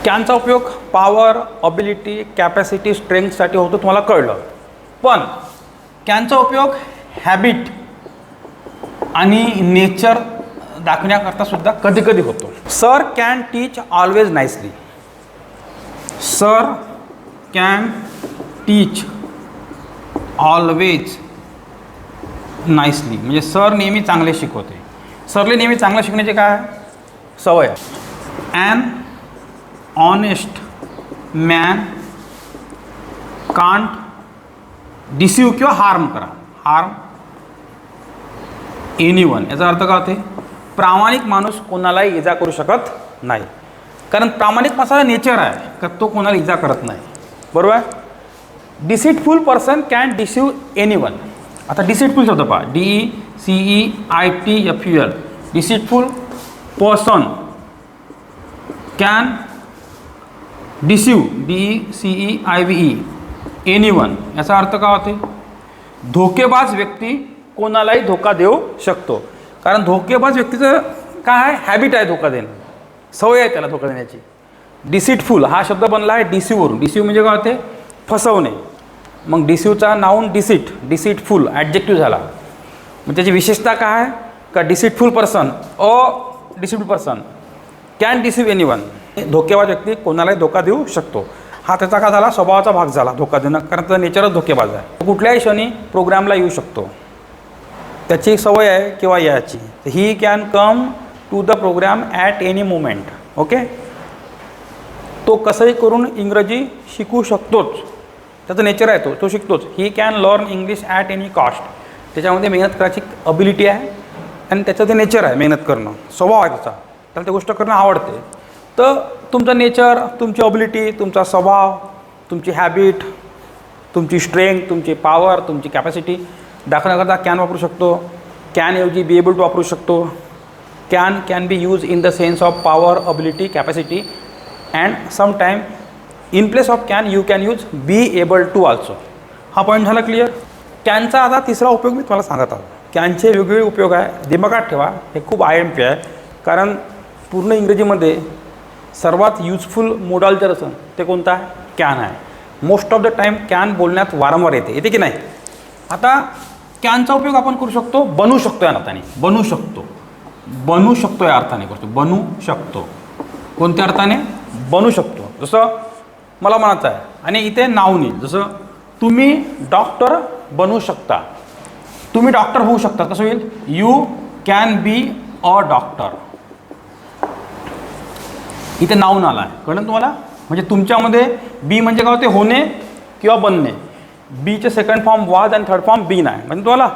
कॅनचा उपयोग power, ability, capacity, स्ट्रेंथसाठी होतो तुम्हाला कळलं. पण कॅनचा उपयोग हॅबिट आणि नेचर दाखवण्याकरता सुद्धा कधी कधी होतो. Sir can teach always nicely. Sir can teach always nicely म्हणजे सर नेहमी चांगले शिकवते. सरले नेहमी चांगलं शिकण्याची काय सवय. An honest man can't deceive किंवा हार्म करा. हार्म एनीवन याचा अर्थ काय होते? प्रामाणिक माणूस कोणालाही इजा करू शकत नाही. कारण प्रामाणिक माणसाचा नेचर आहे का तो कोणाला इजा करत नाही. बरोबर. Deceitful person can deceive anyone. आता डिसिटफुल शब्द पहा. DECEITFUL. Deceitful person can deceive DECEIVE anyone याचा अर्थ काय होते? धोकेबाज व्यक्ती कोणालाही धोका देऊ शकतो. कारण धोकेबाज व्यक्तीचं काय आहे? हॅबिट आहे धोका देणं, सवय आहे त्याला धोका देण्याची. डिसिटफुल हा शब्द बनला आहे डिसीववरून. डिसीव म्हणजे काय होते? फसवणे. मग डिसीवचा नाऊन डिसिट, डिसिटफुल ॲडजेक्टिव्ह झाला. मग त्याची विशेषता काय आहे? का deceitful person deceitful person can deceive anyone. धोकेबाज व्यक्ती कोणालाही धोका देऊ शकतो. हा त्याचा का झाला? स्वभावाचा भाग झाला धोका देणं. कारण त्याचा नेचरच धोकेबाज आहे. कुठल्याही क्षणी प्रोग्रामला येऊ शकतो. त्याची एक सवय आहे किंवा याची. He can come to the programme at any moment. Okay. तो कसंही करून इंग्रजी शिकू शकतोच. त्याचं नेचर आहे तो शिकतोच. He can learn English at any cost. त्याच्यामध्ये मेहनत करायची अबिलिटी आहे आणि त्याचं ते नेचर आहे मेहनत करणं, स्वभाव आहे त्याचा. त्याला ते गोष्ट करणं आवडते. तर तुमचं नेचर, तुमची अबिलिटी, तुमचा स्वभाव, तुमची हॅबिट, तुमची स्ट्रेंथ, तुमची पॉवर, तुमची कॅपॅसिटी दाखवण्याकरता कॅन वापरू शकतो. कॅन ऐवजी बी एबल टू वापरू शकतो. Can be use in the sense of power, ability, capacity and sometime in place of can you can use be able to also. हा point झाला clear. कॅनचा आता तिसरा उपयोग मी तुम्हाला सांगत आहोत. कॅनचे वेगवेगळे उपयोग आहे, दिमागात ठेवा. हे खूप IMP आहे. कारण पूर्ण इंग्रजीमध्ये सर्वात युजफुल मोडाल जर असेल ते कोणता आहे? कॅन आहे. Most of the time can बोलण्यात वारंवार येते की नाही. आता कॅनचा उपयोग आपण करू शकतो बनू शकतो या अर्थाने. बनू शकतो या अर्थाने करतो. बनू शकतो कोणत्या अर्थाने? बनू शकतो. जसं मला म्हणायचं आहे आणि इथे नाव नाही. जसं तुम्ही डॉक्टर बनू शकता. तुम्ही डॉक्टर होऊ शकता. कसं होईल? You can be a doctor. इथे नाऊन आला आहे. कळलं तुम्हाला? म्हणजे तुमच्यामध्ये बी म्हणजे काय होते? होणे किंवा बनणे. बीचे सेकंड फॉर्म वाज आणि थर्ड फॉर्म बीन आहे. म्हणजे तुम्हाला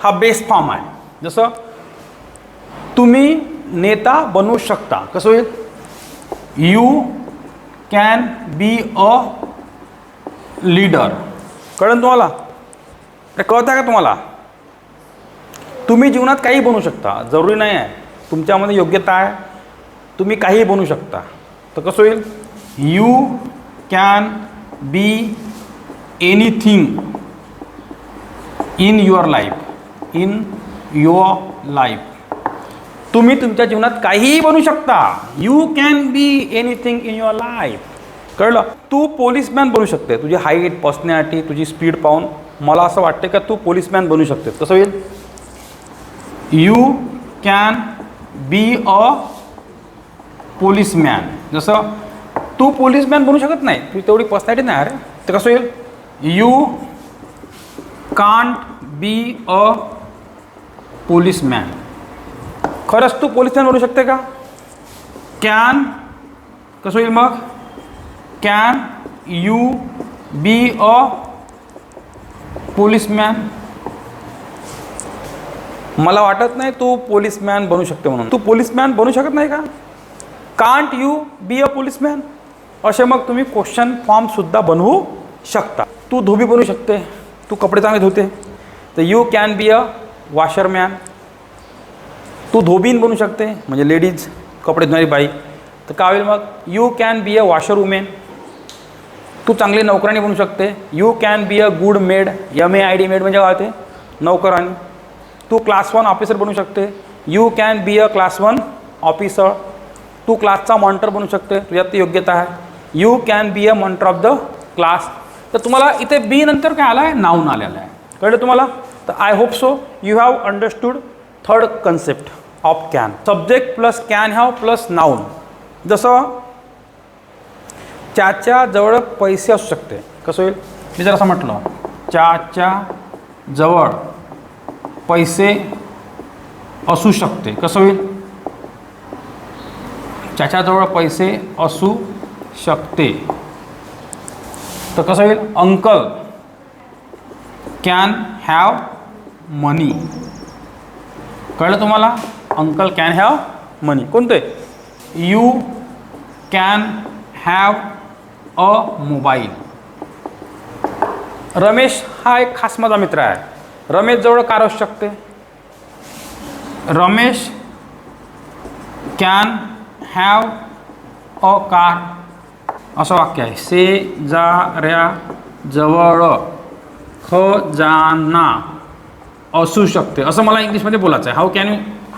हा बेस फॉर्म आहे. जसं तुम्ही नेता बनू शकता. कसं होईल? You can be a leader. कळलं तुम्हाला? कळतं का तुम्हाला? तुम्ही जीवनात काही बनू शकता. जरुरी नाही आहे तुमच्यामध्ये योग्यता आहे तुम्ही काही बनू शकता. तर कसं होईल? You can B anything in your life. तुम्ही तुमच्या जीवनात काहीही बनू शकता. You can B anything in your life. कळलं? तू पोलिसमॅन बनू शकते. तुझी हाईट, पर्सनॅलिटी, तुझी स्पीड पाहून मला असं वाटतं का तू पोलिसमॅन बनू शकते. कसं होईल? You can be a policeman. जसं तू पोलिसमॅन बनू शकत नाही, तुझी तेवढी पर्सनॅलिटी नाही. अरे तर कसं होईल? You can't be a policeman. खरंच तू पोलिसमॅन बनू शकते का? कॅन कसं होईल मग? Can you be a policeman. मला वाटत नाही तू पोलिसमॅन बनू शकते म्हणून. तू पोलिसमॅन बनू शकत नाही का? Can't you be a policeman. असे मग तुम्ही क्वेश्चन फॉर्मसुद्धा बनवू शकता. तू धोबी बनू शकते. तू कपडे चांगले धुते तर you can be a washerman. तू धोबीन बनू शकते म्हणजे लेडीज कपडे धुणारी बाई. तर काय होईल मग? You can be a washer women. तू चांगली नोकराणी बनू शकते. You can be a good maid. MAID maid म्हणजे काय होते? नोकराणी. तू क्लास 1 ऑफिसर बनू शकते. You can be a class 1 officer. तू क्लासचा मॉनिटर बनू शकते, तुझ्यात ती योग्यता आहे. You can be a monitor of the class. तर तुम्हाला इथे बी नंतर काय आलं आहे, नाऊन आलेलं आहे. कळलं तुम्हाला? तर I hope so you have understood third concept of can. Subject plus can have plus noun. जसं त्याच्या जवळ पैसे असू शकते. कसं होईल? मी जर असं म्हटलं त्याच्या जवळ पैसे असू शकते. कसं होईल? त्याच्याजवळ पैसे असू शकते. तर कसं होईल? अंकल कॅन हॅव मनी. कळलं तुम्हाला? अंकल कॅन हॅव मनी. कोणते? You can have a mobile. Ramesh हा एक खास माझा मित्र आहे. रमेश जवळ कार असू शकते. Ramesh can have a car. असं वाक्य आहे. शेजाऱ्या जवळ खजाना असू शकते. असं मला इंग्लिशमध्ये बोलायचं आहे.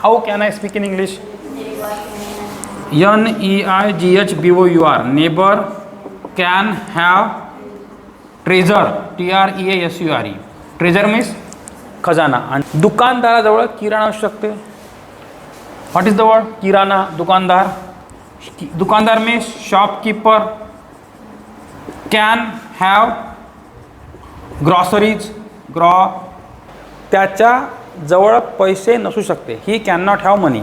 How can I speak in English? NEIGHBOUR. Neighbour can have treasure. TREASURE. Treasure means खजाना. आणि दुकानदाराजवळ किराणा असू शकते. What is the word? किराणा. दुकानदार. दुकानदार means shopkeeper. Can have groceries. त्याच्या जवळ पैसे नसू शकते. He can not have money.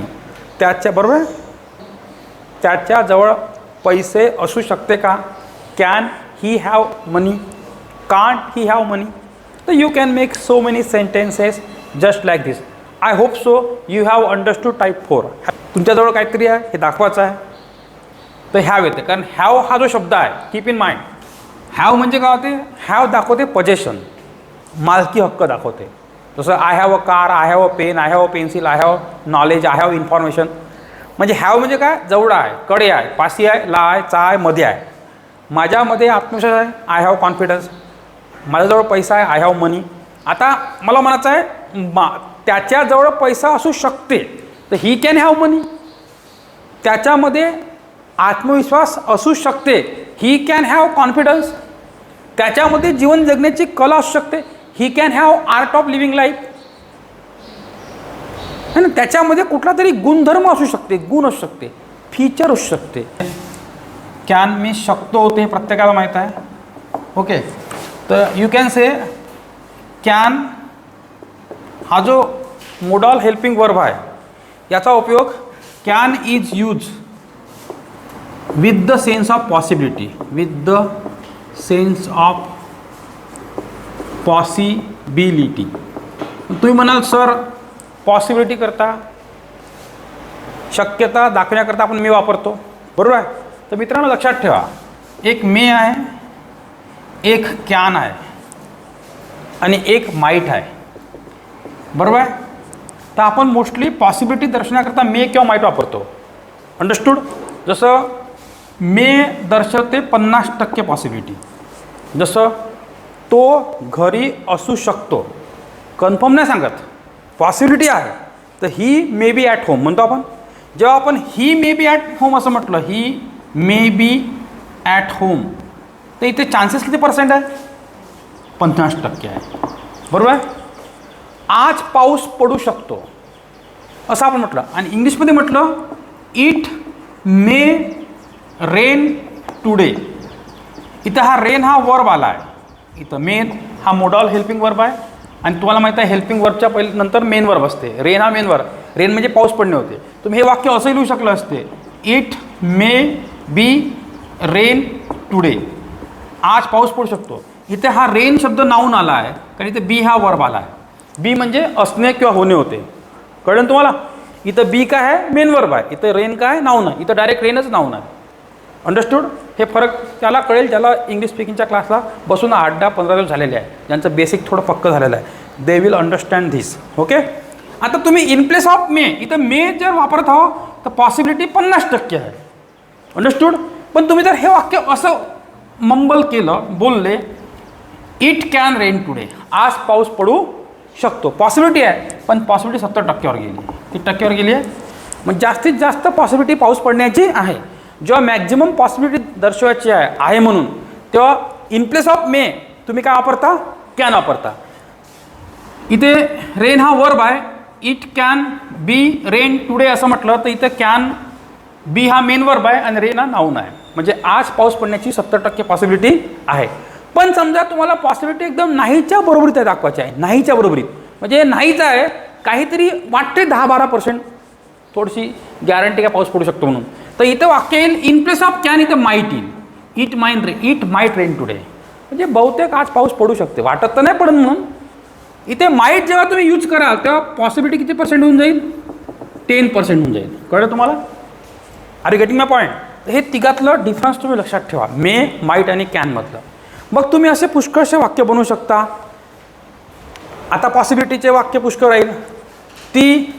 त्याच्या बरोबर, त्याच्या जवळ पैसे असू शकते का? Can he have money. Can't he have money. तर you can make so many sentences just like this. I hope so you have understood type 4. तुमच्याजवळ काहीतरी आहे हे दाखवायचं आहे. तर हॅव येते, कारण हॅव हा जो शब्द आहे, कीप इन माइंड, हॅव म्हणजे काय होते? हॅव दाखवते पोजेशन, मालकी हक्क दाखवते. जसं I have a car, I have a pen, I have a pencil, I have knowledge, I have information. म्हणजे हॅव म्हणजे काय? जवळ आहे, कडे आहे, पाशी आहे, ला आहे, चा आहे, मध्ये आहे. माझ्यामध्ये आत्मविश्वास आहे, आय हॅव कॉन्फिडन्स. माझ्याजवळ पैसा आहे, आय हॅव मनी. आता मला म्हणायचं आहे त्याच्याजवळ पैसा असू शकते, तर ही कॅन हॅव मनी. त्याच्यामध्ये आत्मविश्वास असू शकते, ही कॅन हॅव कॉन्फिडन्स. त्याच्यामध्ये जीवन जगण्याची कला असू शकते, he can have art of living life. है ना? त्याच्यामध्ये कुठला तरी गुणधर्म असू शकते, गुण असू शकते, फीचर असू शकते. कॅन मी शकतो होते, हे प्रत्येकाला माहीत आहे. ओके, तर यू कॅन से कॅन हा जो मोडल हेल्पिंग वर्ब आहे, याचा उपयोग can is use with the sense of possibility. With the sense of possibility. तुम्ही म्हणाल सर पॉसिबिलिटी करता, शक्यता दाखवण्याकरता आपण मे वापरतो, बरोबर आहे. तर मित्रांनो लक्षात ठेवा, एक मे आहे, एक कॅन आहे आणि एक माईट आहे, बरोबर आहे. तर आपण मोस्टली पॉसिबिलिटी दर्शवण्याकरता मे किंवा माईट वापरतो. अंडरस्टूड? जसं मे दर्शवते 50% पॉसिबिलिटी. जसं तो घरी असू शकतो, कन्फर्म नाही सांगत, पॉसिबिलिटी आहे. तर ही मे बी ॲट होम म्हणतो आपण. जेव्हा आपण ही मे बी ॲट होम असं म्हटलं, ही मे बी ॲट होम, तर इथे चान्सेस किती % आहे? 50% आहे, बरोबर आहे. आज पाऊस पडू शकतो असं आपण म्हटलं. आणि इंग्लिशमध्ये म्हटलं इट मे रेन टुडे. इथं हा रेन हा वर्ब आला आहे. इथं मेन हा मोडल हेल्पिंग वर्ब आहे. आणि तुम्हाला माहीत आहे हेल्पिंग वर्बच्या नंतर मेन वर्ब असते. रेन हा मेन वर्ब. रेन म्हणजे पाऊस पडणे होते. तुम्ही हे वाक्य असंही लिहू शकलं असते, it may be rain today. आज पाऊस पडू शकतो. इथे हा रेन शब्द नाऊन आला आहे, कारण इथे बी हा वर्ब आला आहे. बी म्हणजे असणे किंवा होणे होते. कळलं तुम्हाला? इथं बी काय आहे? मेन वर्ब आहे. इथं रेन काय? नाऊन आहे. इथं डायरेक्ट रेनच नाऊन आहे. अंडरस्टूड? हे फरक त्याला कळेल ज्याला इंग्लिश स्पीकिंगच्या क्लासला बसून 8-10-15 दिवस झालेले आहे, ज्यांचं बेसिक थोडं पक्क झालेलं आहे. They will understand this. Okay. आता तुम्ही इन प्लेस ऑफ मे, इथं मे जर वापरत आहो तर पॉसिबिलिटी 50% आहे. अंडरस्टूड? पण तुम्ही जर हे वाक्य असं मंबल केलं, बोलले इट कॅन रेन टुडे, आज पाऊस पडू शकतो, पॉसिबिलिटी आहे, पण पॉसिबिलिटी 70% गेली. किती टक्क्यावर गेली आहे? मग जास्तीत जास्त पॉसिबिलिटी पाऊस पडण्याची आहे. जेव्हा मॅक्झिमम पॉसिबिलिटी दर्शवायची आहे म्हणून तेव्हा इन प्लेस ऑफ मे तुम्ही काय वापरता, कॅन वापरता. इथे रेन हा वर्ब आहे. It can be rain today असं म्हटलं तर इथं कॅन बी हा मेन वर्ब आहे आणि रेन हा नाऊन आहे. म्हणजे आज पाऊस पडण्याची 70% पॉसिबिलिटी आहे. पण समजा तुम्हाला पॉसिबिलिटी एकदम नाहीच्या बरोबरीत दाखवायची आहे, नाहीच्या बरोबरीत म्हणजे नाहीच आहे, काहीतरी वाटते 10-12% थोडीशी गॅरंटी काय पाऊस पडू शकतो म्हणून, तर इथं वाक्य येईल इन प्लेस ऑफ कॅन इथं माईट येईल. इट माईट रेन टुडे, म्हणजे बहुतेक आज पाऊस पडू शकते, वाटत तर नाही पडून म्हणून. इथे माईट जेव्हा तुम्ही यूज कराल तेव्हा पॉसिबिलिटी किती % होऊन जाईल, 10% होऊन जाईल. कळलं तुम्हाला? Are you getting my point? हे तिघातलं डिफरन्स तुम्ही लक्षात ठेवा, मे, माईट आणि कॅनमधलं. मग तुम्ही असे पुष्कळसे वाक्य बनवू शकता. आता पॉसिबिलिटीचे वाक्य पुष्कळ राहील. ती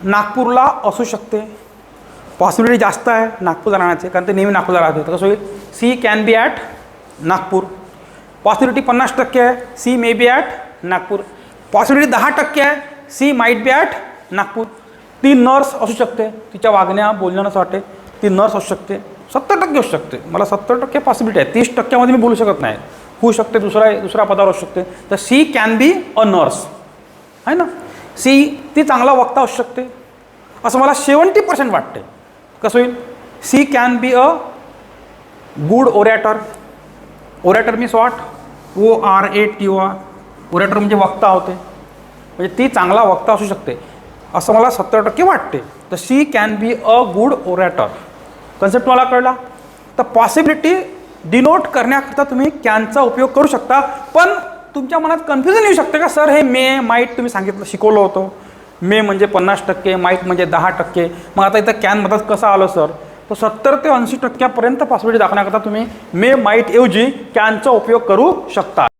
नागपूरला असू शकते, पॉसिबिलिटी जास्त आहे नागपूरला राहण्याचे, कारण ते नेहमी नागपूरला राहते. तर कसं होईल, she can be at Nagpur. Possibility 50% आहे, she may be at Nagpur. Possibility 10% आहे, she might be at Nagpur. ती नर्स असू शकते, तिच्या वागण्या बोलण्यानं असं वाटते ती नर्स असू शकते. 70% असू शकते, मला 70% पॉसिबिलिटी आहे. 30% मी बोलू शकत नाही, होऊ शकते दुसऱ्या पदावर असू शकते. तर she can be a nurse आहे ना. सी ती चांगला वक्ता असू शकते असं मला 70% वाटते. कसं होईल, she can be a good orator. Orator means what, ORATOR. Orator म्हणजे वक्ता होते, म्हणजे ती चांगला वक्ता असू शकते असं मला 70% वाटते. तर she can be a good orator. Concept मला कळला? तर पॉसिबिलिटी डिनोट करण्याकरता तुम्ही कॅनचा उपयोग करू शकता. पण तुमच्या मनात कन्फ्युजन येऊ शकते का, सर हे मे माईट तुम्ही सांगितलं शिकवलं होतं, मे म्हणजे 50%, माईट म्हणजे 10%, मग आता इथं कॅन मधात कसं आलं सर? तर 70 ते 80% पॉसिबिलिटी दाखवण्याकरता तुम्ही मे माईट ऐवजी कॅनचा उपयोग करू शकता.